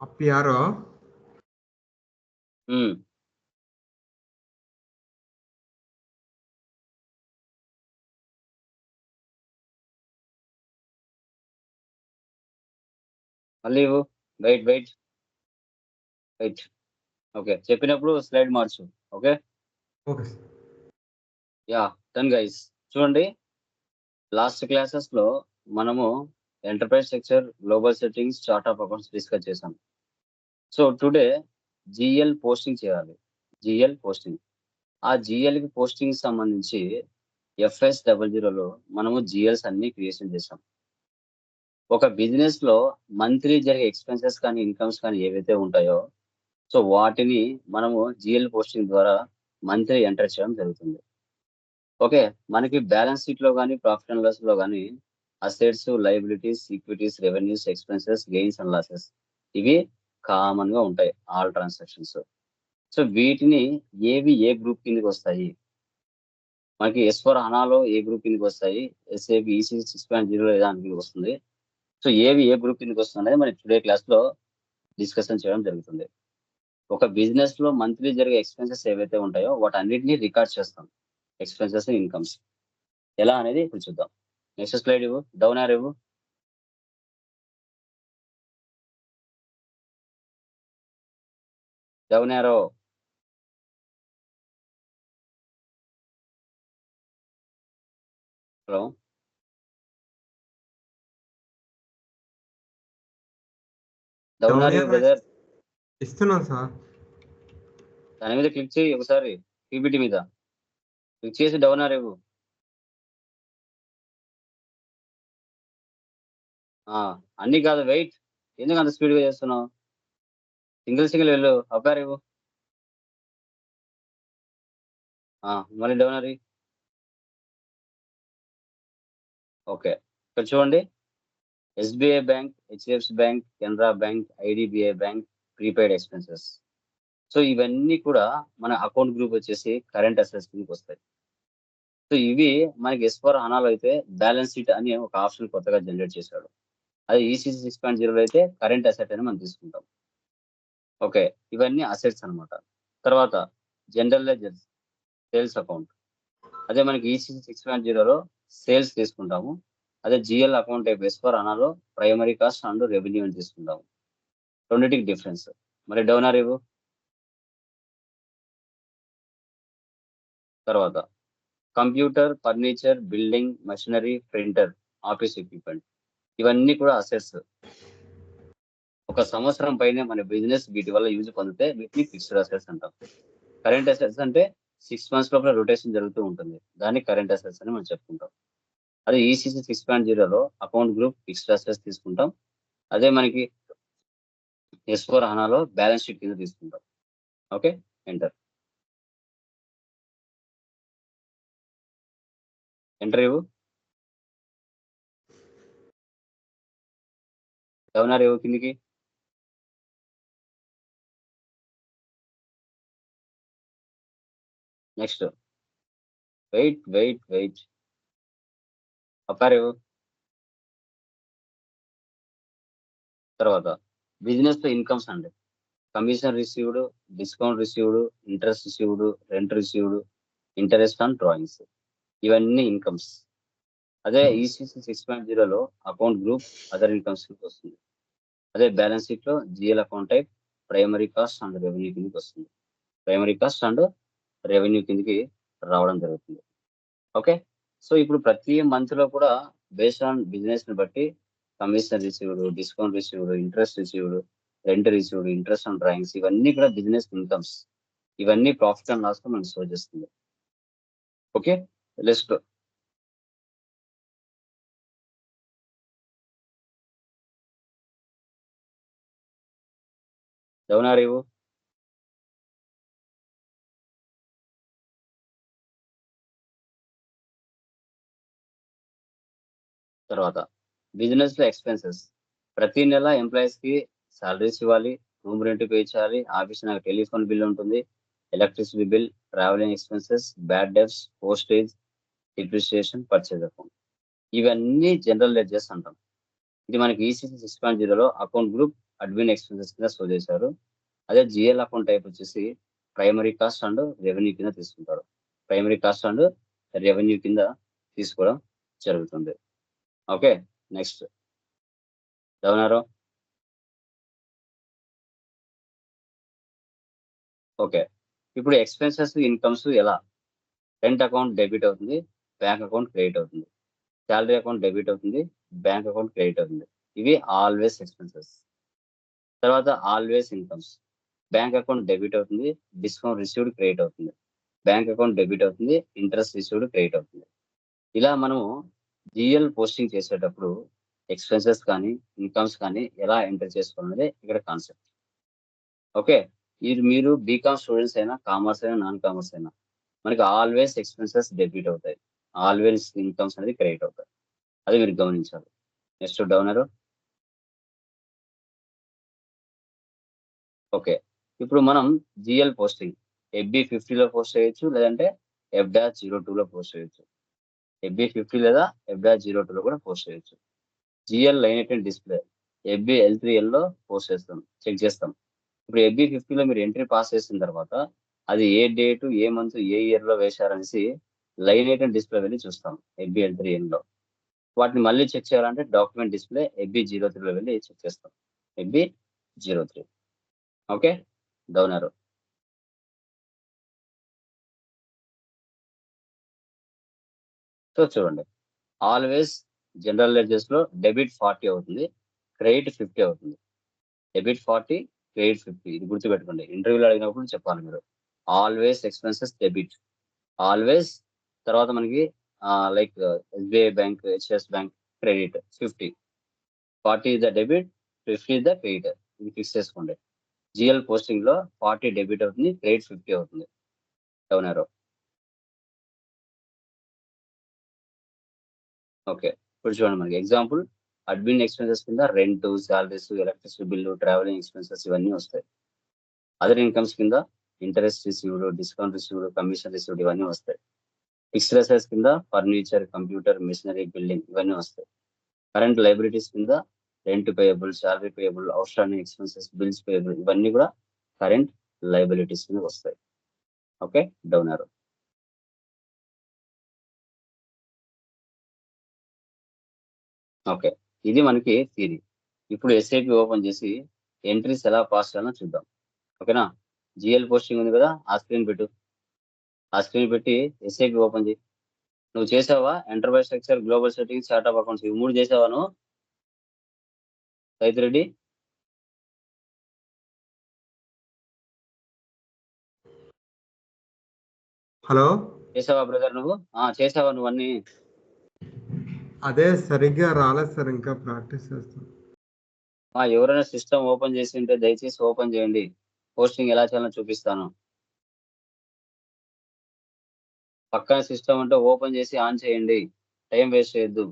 అప్పియారో um. మళ్ళీ wait wait wait. Okay, చెప్పినప్పుడు slide మార్చు. Okay okay sir. Yeah, done guys. చూడండి, లాస్ట్ క్లాసెస్ లో మనము enterprise structure, global settings, chart of accounts discuss చేసాం. So today GL posting చేయాలి. GL posting, ఆ GL కి పోస్టింగ్ సంబంధించి FS00లో మనము జిఎల్స్ అన్ని క్రియేషన్ చేసాం. ఒక బిజినెస్ లో మంత్లీ జరిగే ఎక్స్పెన్సెస్ కానీ ఇన్కమ్స్ కానీ ఏవైతే ఉంటాయో, సో వాటిని మనము జిఎల్ పోస్టింగ్ ద్వారా మంత్లీ ఎంటర్ చేయడం జరుగుతుంది. ఓకే, మనకి బ్యాలెన్స్ షీట్ లో కానీ ప్రాఫిట్ అండ్ లాస్ లో కానీ assets, liabilities, equities, revenues, expenses, gains and losses ఇవి కామన్ గా ఉంటాయి ఆల్ ట్రాన్సాక్షన్స్. సో వీటిని ఏవి ఏ గ్రూప్ కిందకి వస్తాయి? మనకి S4 హనాలో ఏ గ్రూప్ కిందకి వస్తాయి, SAP ECC 6.0 దాని కిందకి వస్తుంది. సో ఏవి ఏ గ్రూప్ కిందకి వస్తుంది అనేది మనకి టుడే క్లాస్ లో డిస్కషన్ చేయడం జరుగుతుంది. ఒక బిజినెస్ లో మంత్లీ జరిగే ఎక్స్పెన్సెస్ ఏవైతే ఉంటాయో వాటన్నిటిని రికార్డ్ చేస్తాం, ఎక్స్పెన్సెస్ ఇన్కమ్స్ ఎలా అనేది ఇప్పుడు చూద్దాం. నెక్స్ట్ స్లైడ్ ఇవ్వు, డౌన్ ఆర్ ఇవ్వు. డౌన్ ఆరో. హలో, డౌన్ ఆర్ ఇవ్వు బ్రదర్. ఇస్తున్నాను సార్. దాని మీద క్లిక్ చేయి ఒకసారి, పీపీటీ మీద క్లిక్ చేసి డౌన్ ఆర్ ఇవ్వు. అన్ని కాదు, వెయిట్. ఎందుకు అంత స్పీడ్ గా చేస్తున్నావు? సింగిల్ వెళ్ళు, అప్పారు ఇవ్వు. మళ్ళీ డౌన్ ఆర్. ఓకే, ఇక్కడ చూడండి, SBI bank, HDFC bank, Canara bank, IDBI bank, prepaid expenses. So ఇవన్నీ కూడా మన అకౌంట్ గ్రూప్ వచ్చేసి కరెంట్ అసెట్స్ కిందకి వస్తాయి. సో ఇవి మనకి S4 హనాలో అయితే బ్యాలెన్స్ షీట్ అని ఒక ఆప్షన్ కొత్తగా జనరేట్ చేశాడు. అది ECC 6.0 అయితే కరెంట్ అసెట్ అని మనం తీసుకుంటాం. ఓకే, ఇవన్నీ అసెట్స్ అన్నమాట. తర్వాత జనరల్ లెడ్జర్, సేల్స్ అకౌంట్. అదే మనకి ECC 6.0లో సేల్స్ తీసుకుంటాము. అదే జిఎల్ అకౌంట్ టైప్ S4 హనాలో ప్రైమరీ కాస్ట్ అండ్ రెవెన్యూ అని తీసుకుంటాము. రెండింటికి డిఫరెన్స్. మరి డౌన్ ఆర్ ఇవ్వు. తర్వాత computer, furniture, building, machinery, printer, office equipment ఇవన్నీ కూడా అసెట్స్. ఒక సంవత్సరం పైనే మన బిజినెస్ వీటి వల్ల యూజ్ పొందితే వీటిని ఫిక్స్డ్ అసెట్స్ అంటాం. కరెంట్ అసెట్స్ అంటే 6 months లోపల రొటేషన్ జరుగుతూ ఉంటుంది, దాన్ని కరెంట్ అసెట్స్ అని మనం చెప్పుకుంటాం. అదే ECC 6.0లో అకౌంట్ గ్రూప్ ఫిక్స్డ్ అసెట్స్ తీసుకుంటాం. అదే మనకి S4 హనాలో బ్యాలెన్స్ షీట్ కింద తీసుకుంటాం. Okay, enter. ఎంటర్ ఇవ్వు. డౌన్ ఆర్ ఇవ్వు కిందికి. Next wait. అప్పారు ఇవ్వు. తర్వాత బిజినెస్ లో ఇన్కమ్స్ అండి, commission received, discount received, interest received, rent received, interest on drawings ఇవన్నీ ఇన్కమ్స్. అదే ECC 6.0లో అకౌంట్ గ్రూప్ అదర్ ఇన్కమ్స్ కిందకి వస్తుంది. అదే బ్యాలెన్స్ షీట్ లో GL account type primary cost and revenue కిందకి వస్తుంది. ప్రైమరీ కాస్ట్ అండ్ రెవెన్యూ కిందకి రావడం జరుగుతుంది. ఓకే, సో ఇప్పుడు ప్రతి మంత్ లో కూడా బేస్డ్ ఆన్ బిజినెస్ ని బట్టి commission received, discount received, interest received, rent received, interest on drawings ఇవన్నీ కూడా బిజినెస్ ఇన్కమ్స్. ఇవన్నీ ప్రాఫిట్ అండ్ లాస్ లో మనకి షో చేస్తుంది. Okay, let's go. Down arrow ఇవ్వు. తర్వాత బిజినెస్ లో ఎక్స్పెన్సెస్, ప్రతి నెల ఎంప్లాయీస్ కి సాలరీస్ ఇవ్వాలి, రూమ్ రెంట్ పే చేయాలి, ఆఫీస్ నాకు టెలిఫోన్ బిల్ ఉంటుంది, electricity bill, travelling expenses, bad debts, postage, depreciation, purchase account ఇవన్నీ జనరల్ లెడ్జర్స్ అంటాం. ఇది మనకి ECC 6.0లో అకౌంట్ గ్రూప్ అడ్మిన్ ఎక్స్పెన్సెస్ కింద షో చేశారు. అదే జిఎల్ అకౌంట్ టైప్ వచ్చేసి ప్రైమరీ కాస్ట్ అండ్ రెవెన్యూ కింద తీసుకుంటారు. ప్రైమరీ కాస్ట్ అండ్ రెవెన్యూ కింద తీసుకోవడం జరుగుతుంది. Okay, next down arrow. ఓకే, ఇప్పుడు ఎక్స్పెన్సెస్ ఇన్కమ్స్ ఎలా? రెంట్ అకౌంట్ డెబిట్ అవుతుంది, బ్యాంక్ అకౌంట్ క్రెడిట్ అవుతుంది. శాలరీ అకౌంట్ డెబిట్ అవుతుంది, బ్యాంక్ అకౌంట్ క్రెడిట్ అవుతుంది. ఇవి ఆల్వేస్ ఎక్స్పెన్సెస్. తర్వాత always incomes. Bank account debit అవుతుంది, డిస్కౌంట్ రిసీవ్డ్ క్రెడిట్ అవుతుంది. బ్యాంక్ అకౌంట్ డెబిట్ అవుతుంది, ఇంట్రెస్ట్ రిసీవ్డ్ క్రెడిట్ అవుతుంది. ఇలా మనము జిఎల్ పోస్టింగ్ చేసేటప్పుడు ఎక్స్పెన్సెస్ కానీ ఇన్కమ్స్ కానీ ఎలా ఎంటర్ చేసుకోవాలనేది ఇక్కడ కాన్సెప్ట్. ఓకే, ఇది మీరు బీకామ్ స్టూడెంట్స్ అయినా, కామర్స్ అయినా, నాన్ కామర్స్ అయినా మనకి ఆల్వేస్ ఎక్స్పెన్సెస్ డెబిట్ అవుతాయి, ఆల్వేస్ ఇన్కమ్స్ అనేది క్రెడిట్ అవుతాయి. అది మీరు గమనించాలి. నెక్స్ట్ డౌనరు. ఓకే, ఇప్పుడు మనం జిఎల్ పోస్టింగ్ FB50లో పోస్ట్ చేయొచ్చు, లేదంటే F-02లో పోస్ట్ చేయొచ్చు. FB50 లేదా F-02లో కూడా పోస్ట్ చేయొచ్చు. జిఎల్ లైన్ అటెండ్ డిస్ప్లే FBL3Lలో పోస్ట్ చేస్తాం, చెక్ చేస్తాం. ఇప్పుడు FB50లో మీరు ఎంట్రీ పాస్ చేసిన తర్వాత అది ఏ డేటు, ఏ మంత్, ఏ ఇయర్ లో వేశారనేసి లైన్ అటెండ్ డిస్ప్లే వెళ్ళి చూస్తాం FBL3Lలో. వాటిని మళ్ళీ చెక్ చేయాలంటే డాక్యుమెంట్ డిస్ప్లే FB03లో వెళ్ళి చెక్ చేస్తాం, FB03. ఓకే, డౌనరు. సో చూడండి, ఆల్వేస్ జనరల్ లెడ్జర్స్ లో డెబిట్ 40 అవుతుంది, క్రెడిట్ 50 అవుతుంది. Debit 40, credit 50. ఇది గుర్తుపెట్టుకోండి, ఇంటర్వ్యూలో అడిగినప్పుడు చెప్పాలి మీరు. Always expenses debit, always. తర్వాత మనకి like SBI bank, HDFC bank credit 50. 40 is the debit, 50 is the credit. ఇది ఫిక్స్ చేసుకోండి. జిఎల్ పోస్టింగ్ లో 40 డెబిట్ అవుతుంది, క్రెడిట్ 50 అవుతుంది. డౌన్ ఆరో. ఓకే, ఇప్పుడు చూడండి మనకి ఎగ్జాంపుల్ అడ్మిన్ ఎక్స్పెన్సెస్ కింద rent, salaries, electricity bill, travelling expenses ఇవన్నీ వస్తాయి. అదర్ ఇన్కమ్స్ కింద interest received, discount received, commission received ఇవన్నీ వస్తాయి. ఫిక్స్డ్ అసెట్స్ కింద ఫర్నిచర్, కంప్యూటర్, మిషనరీ, బిల్డింగ్ ఇవన్నీ వస్తాయి. కరెంట్ లైబిలిటీస్ కింద rent payable, salary payable, outstanding expenses, bills payable ఇవన్నీ కూడా కరెంట్ లైబిలిటీస్ కింద వస్తాయి. ఓకే, డౌన్ ఆరో. ఓకే, ఇది మనకి థియరీ. ఇప్పుడు SAP ఓపెన్ చేసి ఎంట్రీస్ ఎలా పాస్ చేయాలో చూద్దాం. ఓకేనా, జిఎల్ పోస్టింగ్ ఉంది కదా, ఆ స్క్రీన్ పెట్టు. ఆ స్క్రీన్ పెట్టి SAP ఓపెన్ చేయి. నువ్వు చేసావా? Enterprise structure, global settings, chart of accounts ఇవి 3 చేసావా నువ్వు రైతు రెడ్డి? హలో, చేసావా బ్రదర్ నువ్వు? చేసావా నువ్వు అన్ని? అదే సరిగ్గా రాలేదు సార్, ఇంకా ప్రాక్టీస్ చేస్తాం. ఎవరైనా సిస్టమ్ ఓపెన్ చేసి ఉంటే దయచేసి ఓపెన్ చేయండి, పోస్టింగ్ ఎలా చేయాలో చూపిస్తాను. పక్కన సిస్టమ్ అంటే ఓపెన్ చేసి ఆన్ చేయండి, టైం వేస్ట్ చేయొద్దు.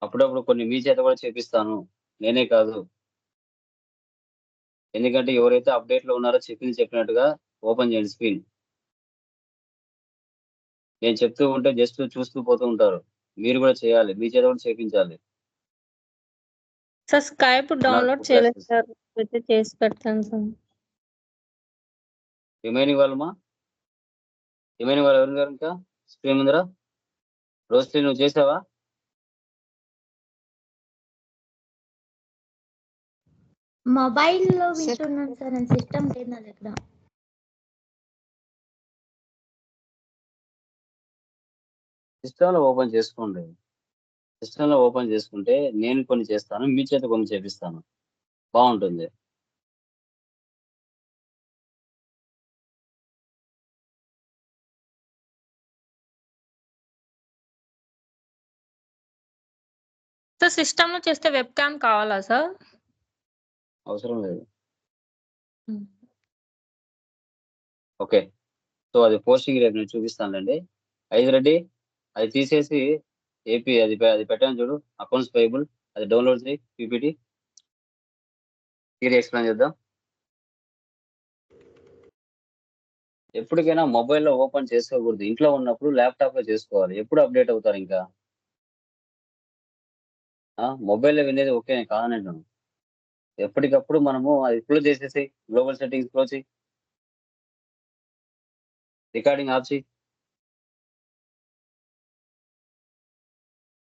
అప్పుడప్పుడు కొన్ని మీ చేత కూడా చేపిస్తాను, నేనే కాదు. ఎందుకంటే ఎవరైతే అప్డేట్ లో ఉన్నారో చెప్పినట్టుగా ఓపెన్ చేయండి స్క్రీన్. నేను చెప్తూ ఉంటే జస్ట్ చూస్తూ పోతూ ఉంటారు, మీరు కూడా చేయాలి, మీ చేత కూడా చేపించాలి. సార్ స్కైప్ డౌన్లోడ్ చేయలేదు సార్, అయితే చేసి పెడతాను సార్. రిమైనింగ్ వాళ్ళు ఎవరు గారు ఇంకా స్క్రీన్ ముందర? రోస్లీ నువ్వు చేసావా? మొబైల్లో వింటున్నాను సార్, నేను సిస్టమ్ లేదు నా దగ్గర. సిస్టమ్ లో ఓపెన్ చేసుకోండి. సిస్టమ్ లో ఓపెన్ చేసుకుంటే నేను కొన్ని చేస్తాను, మీ చేత కొన్ని చేపిస్తాను, బాగుంటుంది. సార్ సిస్టమ్ లో చేస్తే వెబ్ క్యామ్ కావాలా సార్? అవసరం లేదు. ఓకే, సో అది పోస్టింగ్ రేపు నేను చూపిస్తానులేండి. రెడ్డి అది తీసేసి ఏపీ అది పెట్టాను చూడు, అకౌంట్స్ పేయబుల్, అది డౌన్లోడ్ చేయి, PPT థియరీ ఎక్స్ప్లెయిన్ చేద్దాం. ఎప్పటికైనా మొబైల్లో ఓపెన్ చేసుకోకూడదు, ఇంట్లో ఉన్నప్పుడు ల్యాప్టాప్ లో చేసుకోవాలి. ఎప్పుడు అప్డేట్ అవుతారు ఇంకా? మొబైల్లో వినేది ఓకే కాదనంటాను. ఎప్పటికప్పుడు మనము అది క్లోజ్ చేసేసి గ్లోబల్ సెట్టింగ్స్ క్లోజ్ చేయి. రికార్డింగ్ ఆఫ్ చేయి.